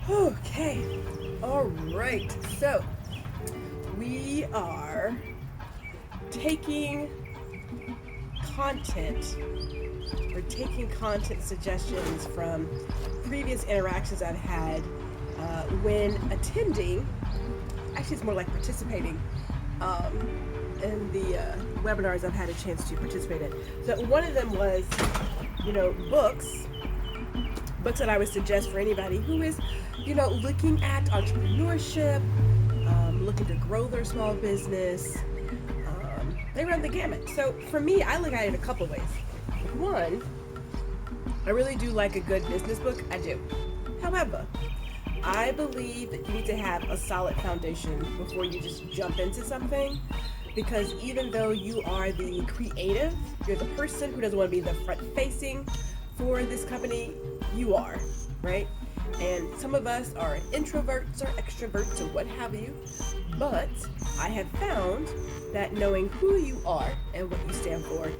Okay, all right. So we are taking content. We're taking content suggestions from previous interactions I've had when attending. Actually, it's more like participating in the webinars I've had a chance to participate in. So one of them was, books that I would suggest for anybody who is, looking at entrepreneurship, looking to grow their small business. They run the gamut. So for me, I look at it a couple ways. One, I really do like a good business book. I do. However, I believe that you need to have a solid foundation before you just jump into something, because even though you are the creative, you're the person who doesn't want to be the front facing for this company, you are, right? And some of us are introverts or extroverts or what have you, but I have found that knowing who you are and what you stand for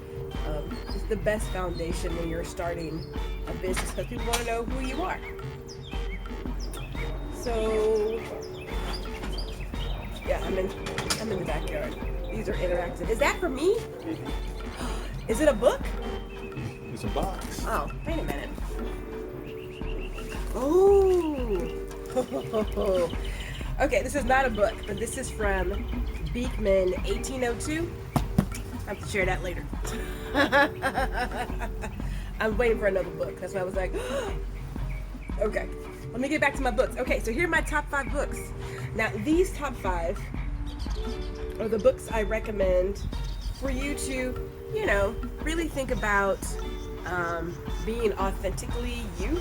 is the best foundation when you're starting a business, because people want to know who you are. So, yeah, I'm in the backyard. These are interactive. Is that for me? Is it a book? It's a box. Oh, wait a minute. Oh. Okay, this is not a book, but this is from Beekman 1802. I have to share that later. I'm waiting for another book. That's why I was like, okay. Let me get back to my books. Okay, so here are my top 5 books. Now, these top 5 are the books I recommend for you to, really think about being authentically you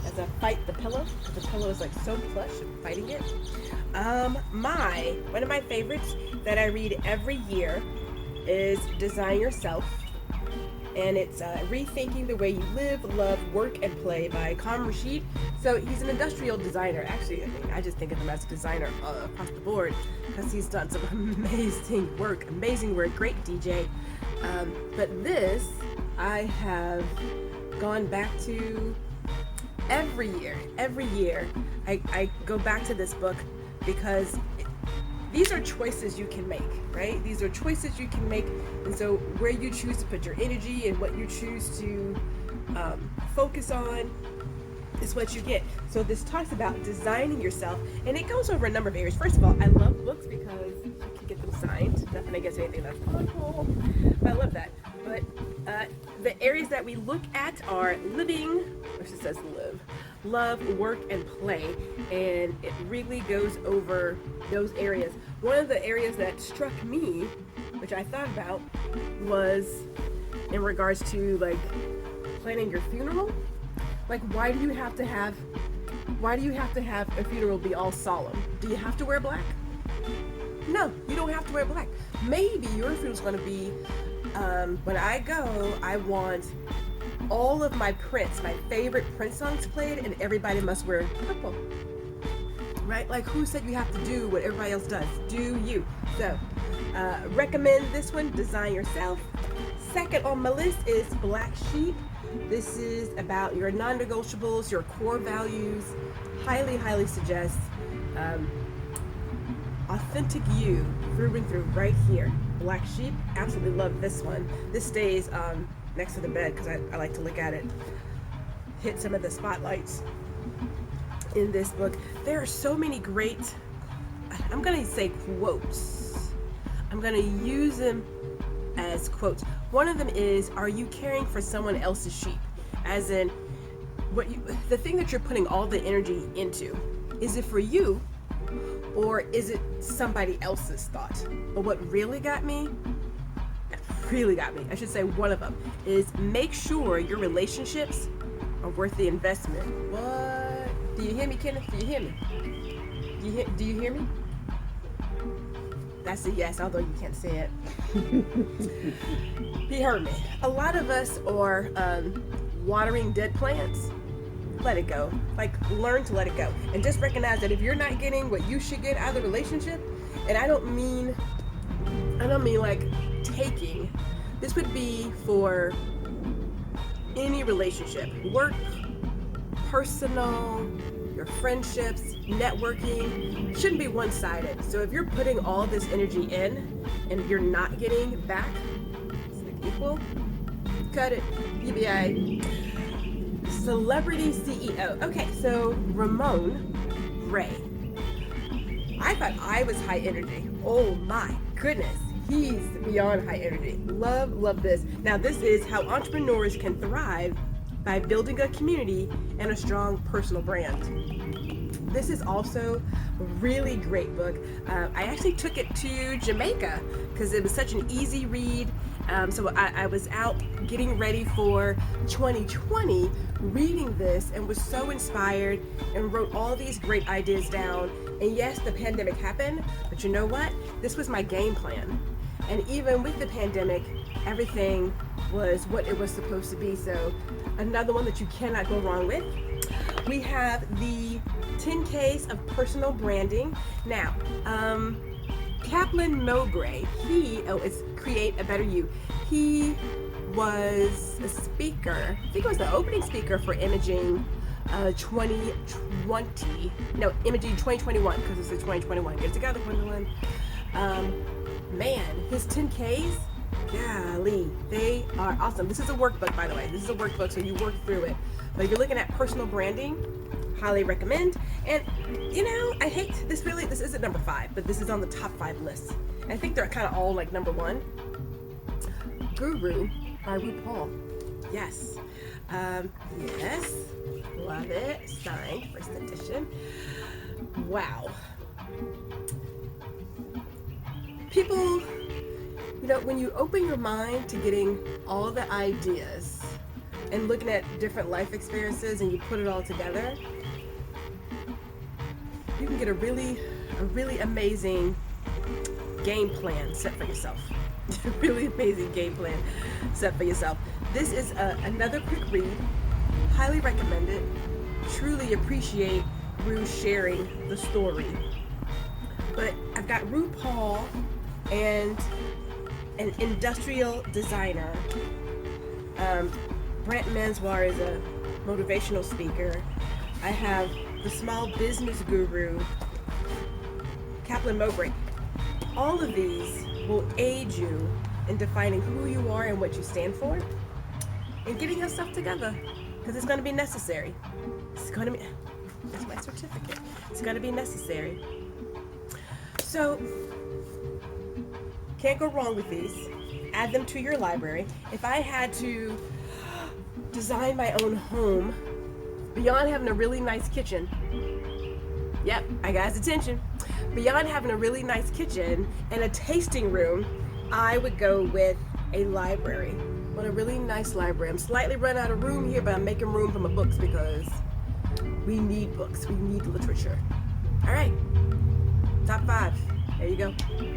as I fight the pillow. The pillow is like so plush, I'm fighting it. One of my favorites that I read every year is Design Yourself. And it's Rethinking the Way You Live, Love, Work, and Play by Rashid. So he's an industrial designer. Actually, I just think of him as a designer across the board, because he's done some amazing work, great DJ. But this, I have gone back to every year. I go back to this book because these are choices you can make, right? These are choices you can make, and so where you choose to put your energy and what you choose to focus on is what you get. So this talks about designing yourself, and it goes over a number of areas. First of all, I love books because you can get them signed. Nothing against anything that's cool, but I love that. But the areas that we look at are living, which it says live, love, work, and play, and it really goes over those areas. One of the areas that struck me, which I thought about, was in regards to like planning your funeral. Like, why do you have to have a funeral be all solemn? Do you have to wear black? No, you don't have to wear black. Maybe your funeral's going to be, when I go, I want all of my favorite Prince songs played, and everybody must wear purple. Right? Like, who said you have to do what everybody else does? Do you? So, recommend this one, Design Yourself. Second on my list is Black Sheep. This is about your non-negotiables, your core values. Highly suggest authentic you through and through right here. Black Sheep. Absolutely love this one. This stays next to the bed because I like to look at it. Hit some of the spotlights in this book. There are so many great, I'm going to say quotes. I'm going to use them as quotes. One of them is, are you caring for someone else's sheep? As in, the thing that you're putting all the energy into, is it for you or is it somebody else's thought? But what really got me, I should say one of them, is make sure your relationships are worth the investment. What? Do you hear me, Kenneth? Do you hear me? Do you hear me? That's a yes, although you can't say it. He heard me. A lot of us are watering dead plants. Let it go. Like, learn to let it go. And just recognize that if you're not getting what you should get out of the relationship, and I don't mean like taking. This would be for any relationship. Work, personal, your friendships, networking. It shouldn't be one-sided. So if you're putting all this energy in and you're not getting back, it's like equal, cut it, UBI. Celebrity CEO. Okay, so Ramon Ray. I thought I was high energy. Oh my goodness. He's beyond high energy. Love this. Now this is how entrepreneurs can thrive by building a community and a strong personal brand. This is also a really great book. I actually took it to Jamaica because it was such an easy read. So I was out getting ready for 2020, reading this, and was so inspired and wrote all these great ideas down. And yes, the pandemic happened, but you know what? This was my game plan. And even with the pandemic, everything was what it was supposed to be. So another one that you cannot go wrong with. We have the 10 Ks of personal branding. Now, Kaplan Mobray, it's Create a Better You. He was a speaker, I think it was the opening speaker for Imaging 2020, no, Imaging 2021, because it's the 2021, get it together, 21. Man, his 10 Ks, golly, they are awesome. This is a workbook, by the way. This is a workbook, so you work through it. But if you're looking at personal branding, highly recommend. And you know, I hate this, really, this isn't number 5, but this is on the top 5 list. And I think they're kind of all like number 1. Guru by RuPaul. Yes. Yes. Love it. Signed, first edition. Wow. People, you know, when you open your mind to getting all the ideas and looking at different life experiences and you put it all together, you can get a really amazing game plan set for yourself. A really amazing game plan set for yourself. This is another quick read. Highly recommend it. Truly appreciate Ru sharing the story. But I've got RuPaul and an industrial designer. Brant Menswar is a motivational speaker. I have the small business guru, Kaplan Mobray. All of these will aid you in defining who you are and what you stand for and getting yourself together, because it's going to be necessary. It's going to be, that's my certificate. It's going to be necessary. So, can't go wrong with these. Add them to your library. If I had to design my own home, beyond having a really nice kitchen, yep, I got his attention. Beyond having a really nice kitchen and a tasting room, I would go with a library. I want a really nice library. I'm slightly run out of room here, but I'm making room for my books because we need books. We need literature. All right, top 5. There you go.